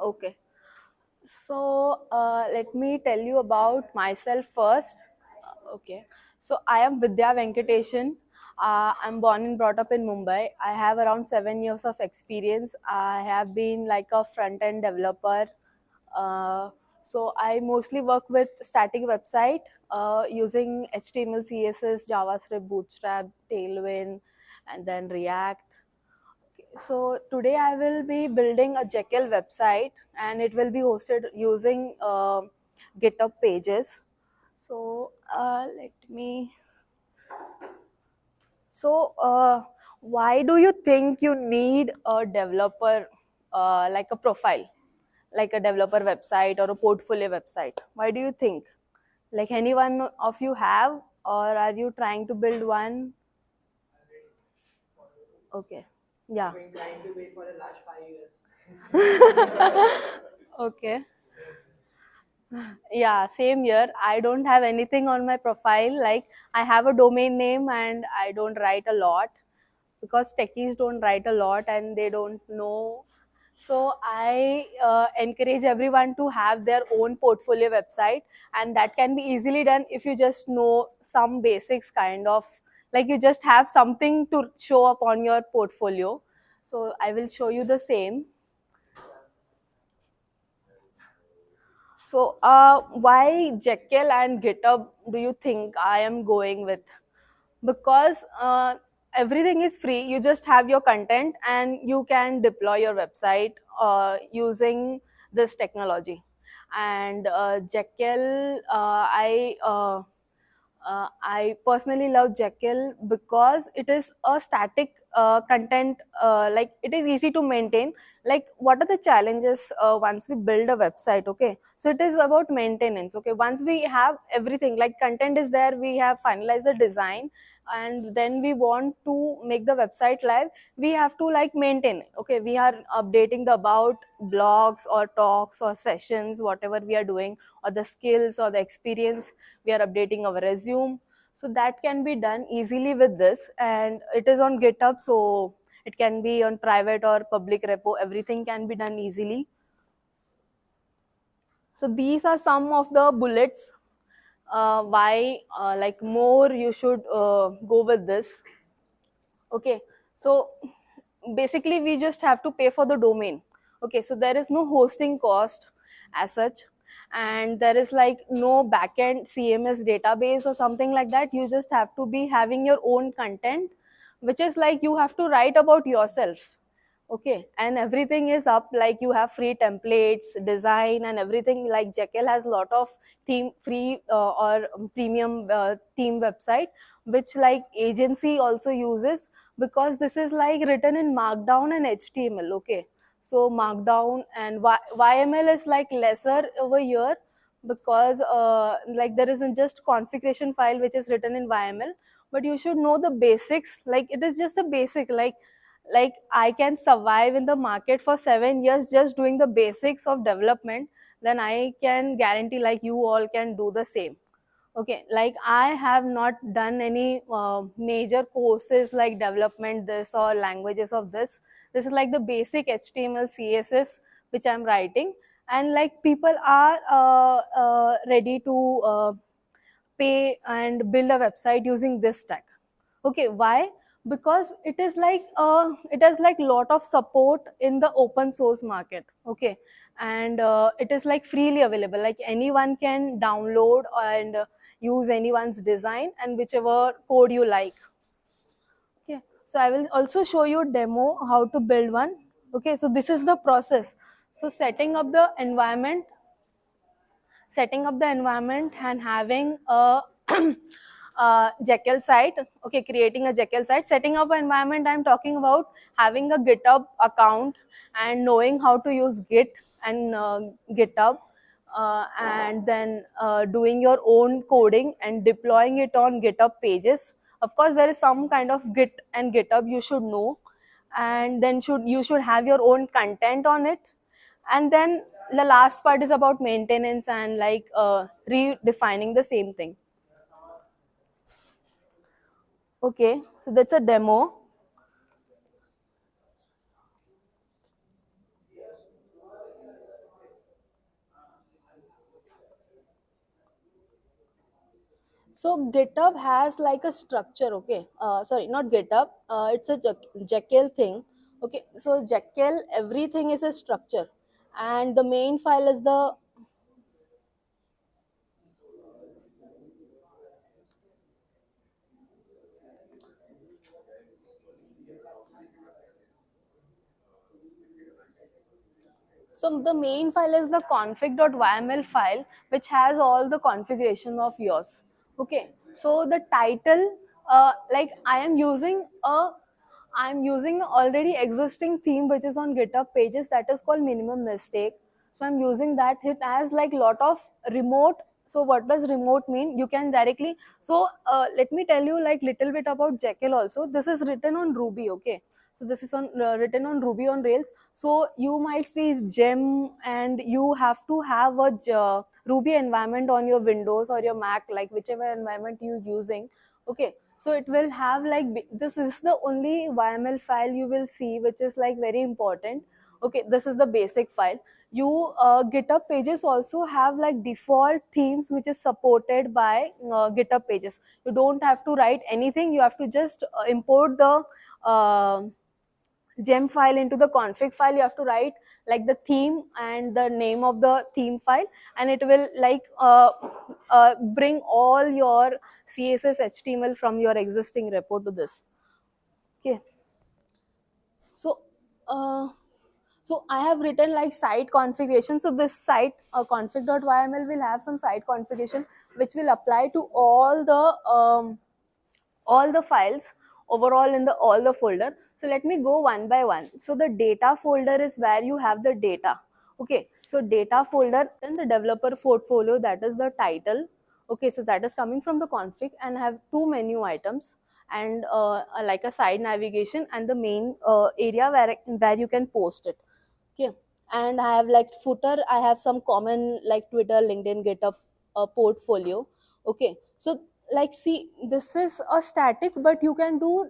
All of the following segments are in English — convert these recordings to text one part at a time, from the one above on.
Okay. So let me tell you about myself first. Okay. So I am Vidya Venkateshan. I'm born and brought up in Mumbai. I have around 7 years of experience. I have been like a front end developer. Uh, so I mostly work with static website using HTML, CSS, JavaScript, Bootstrap, Tailwind, and then React. So today I will be building a Jekyll website and it will be hosted using GitHub pages. So let me. So why do you think you need a developer like a profile, like a developer website or a portfolio website? Why do you think? Like any one of you have, or are you trying to build one? Okay. Yeah. Been trying to wait for the last 5 years. Okay. Yeah, same here. I don't have anything on my profile. Like, I have a domain name and I don't write a lot because techies don't write a lot and they don't know. So, I encourage everyone to have their own portfolio website, and that can be easily done if you just know some basics, kind of like you just have something to show up on your portfolio. So, I will show you the same. So, why Jekyll and GitHub do you think I am going with? Because everything is free. You just have your content and you can deploy your website using this technology. And Jekyll, I personally love Jekyll because it is a static content, like it is easy to maintain. Like, what are the challenges once we build a website? Okay, so it is about maintenance. Okay, once we have everything, like content is there, we have finalized the design, and then we want to make the website live, we have to like maintain it. Okay, we are updating the about blogs or talks or sessions, whatever we are doing, or the skills or the experience, we are updating our resume. So that can be done easily with this, and it is on GitHub, so it can be on private or public repo, everything can be done easily. So these are some of the bullets why like more you should go with this. Okay, so basically we just have to pay for the domain. Okay, so there is no hosting cost as such, and there is like no backend CMS database or something like that. You just have to be having your own content, which is like you have to write about yourself. Okay, and everything is up, like you have free templates, design, and everything. Like Jekyll has lot of theme free or premium theme website, which like agency also uses, because this is like written in Markdown and HTML. Okay, so Markdown and YML is like lesser over here, because like there isn't just configuration file which is written in YML, but you should know the basics. Like it is just a basic, like I can survive in the market for 7 years just doing the basics of development, then I can guarantee like you all can do the same. Okay, like I have not done any major courses like development this or languages of this. This is like the basic HTML, CSS which I'm writing, and like people are ready to pay and build a website using this stack. Okay, why? Because it has like lot of support in the open source market. Okay, and it is like freely available, like anyone can download and use anyone's design and whichever code you like. Okay, so I will also show you demo how to build one. Okay, so this is the process. So setting up the environment and having a Jekyll site. Okay, creating a Jekyll site, setting up an environment. I'm talking about having a GitHub account and knowing how to use Git and GitHub, and then doing your own coding and deploying it on GitHub pages. Of course, there is some kind of Git and GitHub you should know, and then you should have your own content on it. And then the last part is about maintenance and like redefining the same thing. Okay, so that's a demo. So GitHub has like a structure, okay? Sorry, not GitHub. It's a Jekyll thing. Okay, so Jekyll, everything is a structure, and the main file is the. So the main file is the config.yml file, which has all the configuration of yours. Okay. So the title, like I'm using already existing theme which is on GitHub pages, that is called minimum mistake. So I'm using that. It has like lot of remote. So what does remote mean? You can directly. So let me tell you like little bit about Jekyll also. This is written on Ruby. Okay. So this is on written on Ruby on Rails. So you might see gem, and you have to have a Ruby environment on your Windows or your Mac, like whichever environment you're using. Okay, so it will have like this is the only YML file you will see, which is like very important. Okay, this is the basic file. You GitHub pages also have like default themes which is supported by GitHub pages. You don't have to write anything. You have to just import the gem file into the config file. You have to write like the theme and the name of the theme file, and it will like bring all your CSS HTML from your existing repo to this. Okay, so uh, so I have written like site configuration. So this site config.yml will have some site configuration which will apply to all the files overall in the all the folder. So let me go one by one. So the data folder is where you have the data. Okay, so data folder, then the developer portfolio, that is the title. Okay, so that is coming from the config, and have two menu items, and like a side navigation, and the main area where you can post it. Okay, and I have like footer, I have some common like Twitter, LinkedIn, GitHub portfolio. Okay, so like see, this is a static, but you can do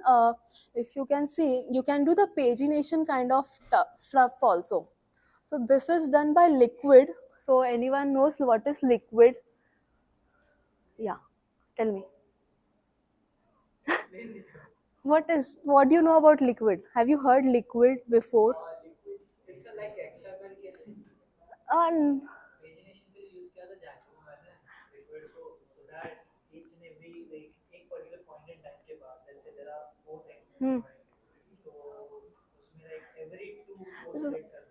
if you can see, you can do the pagination kind of fluff also. So this is done by Liquid. So anyone knows what is Liquid? Yeah, tell me. What do you know about Liquid? Have you heard Liquid before? Liquid, it's a like XML के लिए um, pagination के लिए use किया था Django मैंने liquid को, so that each and every like एक particular point in time के बाद, let's say there are 4 things, hmm. तो उसमें like every 2 This is- select कर देगा.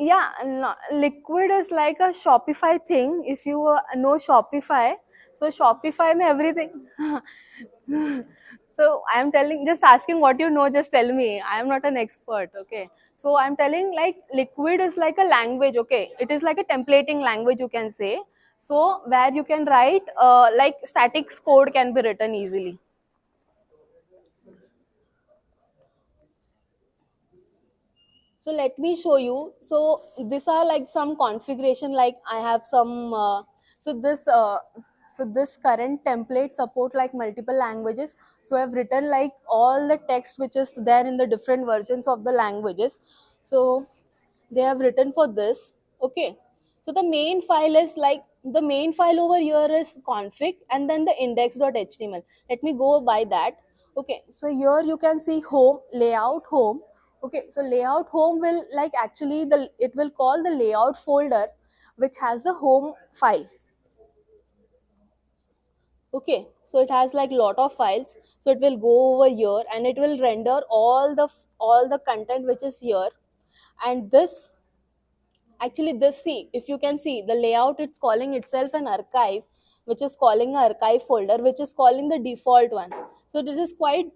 yeah, Liquid is like a Shopify thing. If you know Shopify, so Shopify mein everything. So I'm telling, just asking what you know, just tell me. I am not an expert. Okay, so I'm telling like Liquid is like a language. Okay, it is like a templating language, you can say. So where you can write like static code can be written easily. So let me show you. So these are like some configuration, like I have some so this so this current template support like multiple languages. So I've written like all the text which is there in the different versions of the languages. So they have written for this. Okay, so the main file is like, the main file over here is config, and then the index.html. Let me go by that. Okay, so here you can see home, layout, home. Okay, so layout home will like actually the, it will call the layout folder which has the home file. Okay, so it has like lot of files, so it will go over here and it will render all the content which is here. And this, actually this, see, if you can see the layout, it's calling itself an archive, which is calling an archive folder, which is calling the default one. So this is quite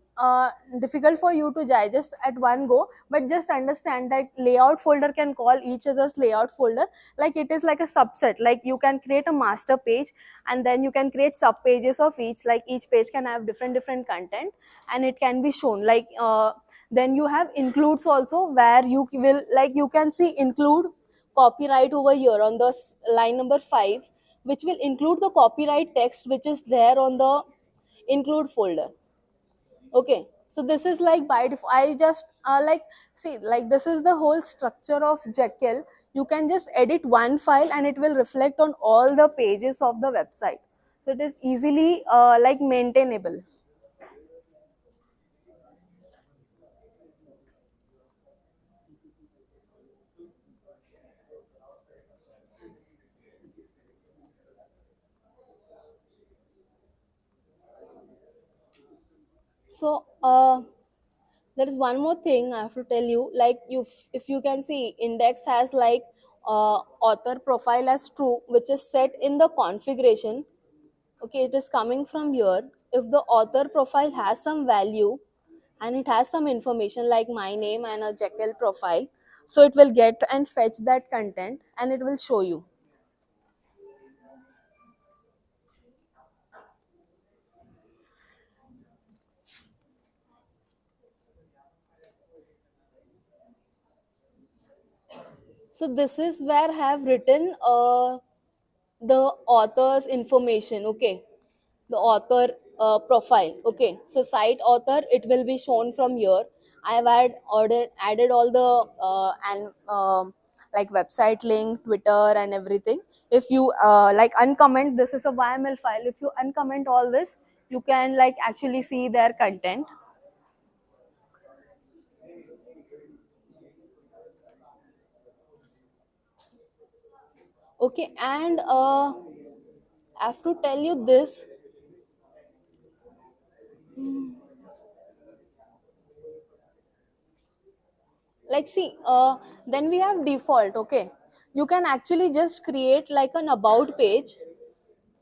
difficult for you to digest at one go, but just understand that layout folder can call each other's layout folder, like it is like a subset. Like you can create a master page, and then you can create sub pages of each, like each page can have different content, and it can be shown like then you have includes also, where you will like, you can see include copyright over here on the line number 5, which will include the copyright text which is there on the include folder. Okay, so this is like by default. I just like, see, like this is the whole structure of Jekyll. You can just edit one file and it will reflect on all the pages of the website. So it is easily like maintainable. So there is one more thing I have to tell you. Like you, if you can see, index has like author profile as true, which is set in the configuration. Okay, it is coming from here. If the author profile has some value and it has some information like my name and a Jekyll profile, so it will get and fetch that content and it will show you. So this is where I have written the author's information. Okay, the author profile. Okay, so site author, it will be shown from here. I have added all the and like website link, Twitter and everything. If you like uncomment, this is a YML file. If you uncomment all this, you can like actually see their content. Okay, and I have to tell you this. Like see, then we have default. Okay, you can actually just create like an about page.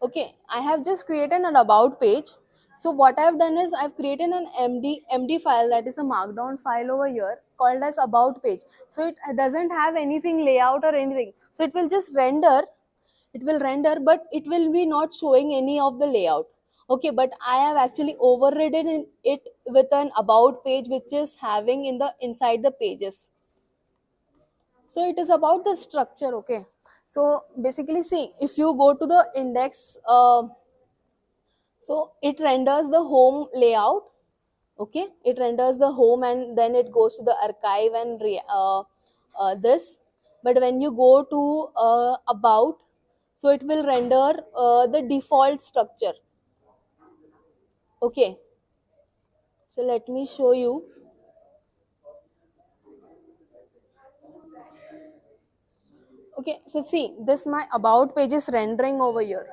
Okay, I have just created an about page. So what I've done is I've created an MD file, that is a markdown file over here called as about page. So it doesn't have anything layout or anything. So it will just render, but it will be not showing any of the layout. Okay, but I have actually overridden it with an about page which is having in the inside the pages. So it is about the structure. Okay, so basically see, if you go to the index, so it renders the home layout. Okay, it renders the home and then it goes to the archive and this. But when you go to about, so it will render the default structure. Okay, so let me show you. Okay, so see, this my about page is rendering over here.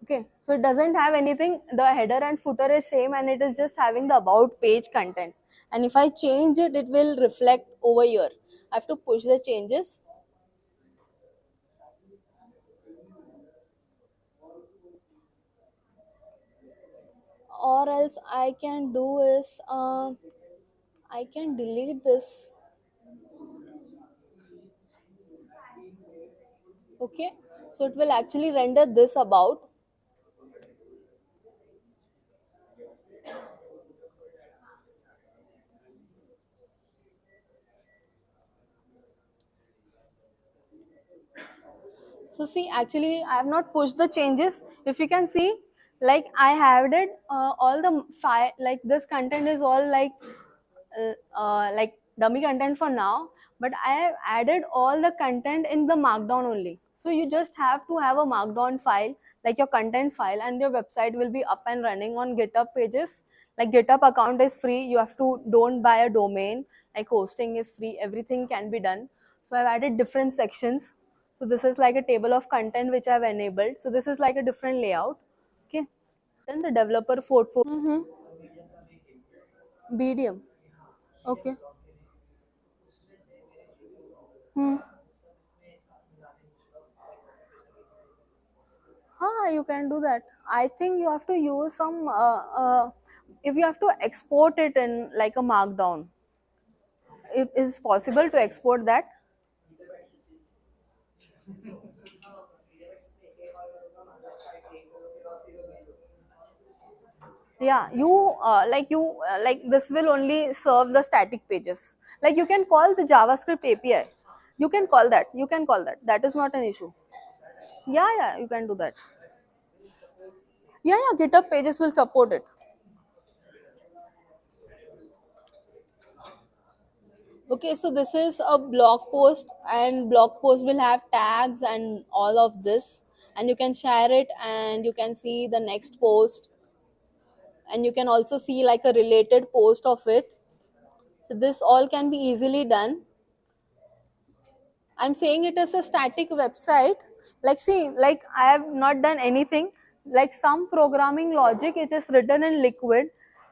Okay, so it doesn't have anything, the header and footer is same and it is just having the about page content. And if I change it, it will reflect over here. I have to push the changes, or else I can do is I can delete this. Okay, so it will actually render this about. So see, actually I have not pushed the changes. If you can see, like I have it all the file, like this content is all like dummy content for now, but I have added all the content in the markdown only. So you just have to have a markdown file, like your content file, and your website will be up and running on GitHub pages. Like GitHub account is free, you have to don't buy a domain, like hosting is free, everything can be done. So I've added different sections. So this is like a table of content which I've enabled. So this is like a different layout. Okay, then the developer portfolio. Mm-hmm. BDM. Okay. Hmm. You can do that. I think you have to use some. If you have to export it in like a markdown, it is possible to export that. Yeah, like this will only serve the static pages. Like you can call the JavaScript API. You can call that. You can call that. That is not an issue. Yeah, yeah, you can do that. Yeah, yeah, GitHub pages will support it. Okay, so this is a blog post, and blog post will have tags and all of this. and you can share it and you can see the next post, and you can also see like a related post of it. So this all can be easily done. I'm saying it as a static website. Like, see, like I have not done anything. Like some programming logic, it is written in Liquid.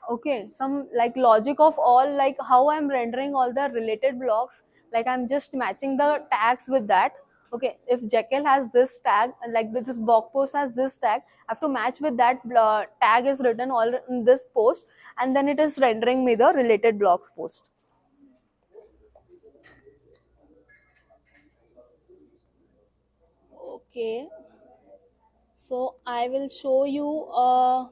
Okay, some like logic of all, like how I'm rendering all the related blocks. Like I'm just matching the tags with that. Okay, if Jekyll has this tag, like this blog post has this tag, I have to match with that tag is written all in this post, and then it is rendering me the related blocks post. Okay. So I will show you. Uh,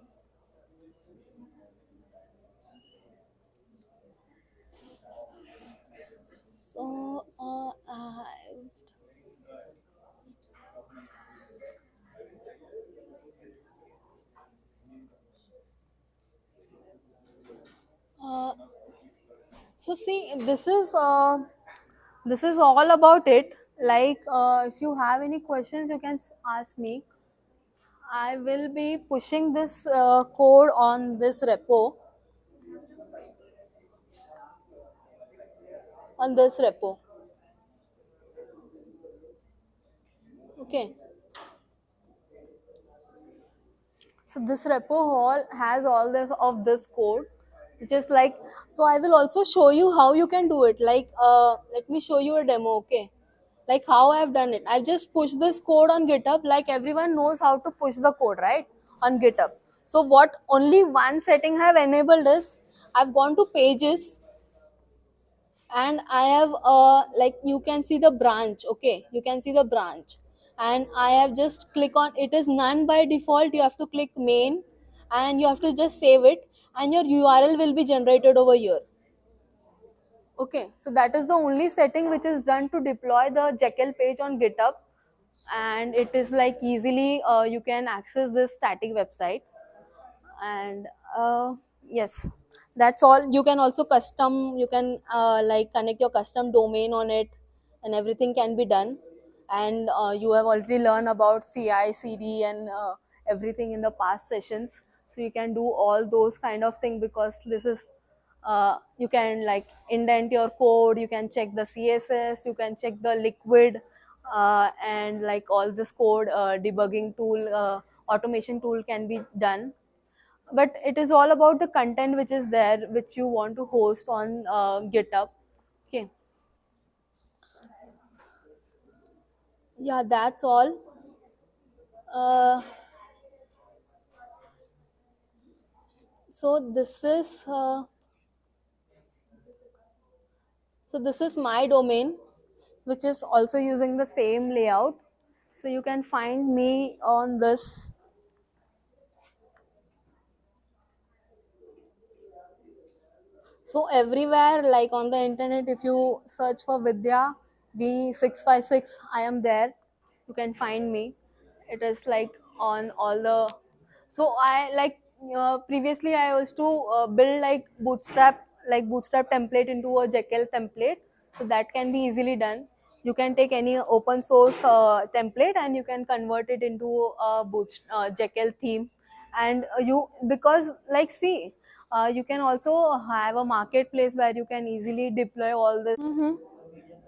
so see, this is all about it. Like, if you have any questions, you can ask me. I will be pushing this code on this repo, on this repo. Okay. So this repo hall has all this of this code, which is like, so I will also show you how you can do it. Like, let me show you a demo. Okay, like how I have done it. I've just pushed this code on GitHub. Like everyone knows how to push the code, right, on GitHub. So what only one setting I have enabled is, I've gone to pages, and I have like, you can see the branch. Okay, you can see the branch, and I have just click on it. Is none by default. You have to click main, and you have to just save it, and your URL will be generated over here. Okay, so that is the only setting which is done to deploy the Jekyll page on GitHub, and it is like easily you can access this static website. And yes, that's all. You can also custom, you can like connect your custom domain on it, and everything can be done. And you have already learned about CI CD and everything in the past sessions, so you can do all those kind of thing, because this is you can like indent your code, you can check the CSS, you can check the Liquid, and like all this code debugging tool, automation tool can be done. But it is all about the content which is there, which you want to host on GitHub. Okay, yeah, that's all. uh, so this is my domain, which is also using the same layout. So you can find me on this. So everywhere, like on the internet, if you search for Vidya V656, I am there. You can find me. It is like on all the. So I like, previously I used to build like bootstrap template into a Jekyll template. So that can be easily done. You can take any open source template and you can convert it into a Jekyll theme. And you, because like, see, you can also have a marketplace where you can easily deploy all this.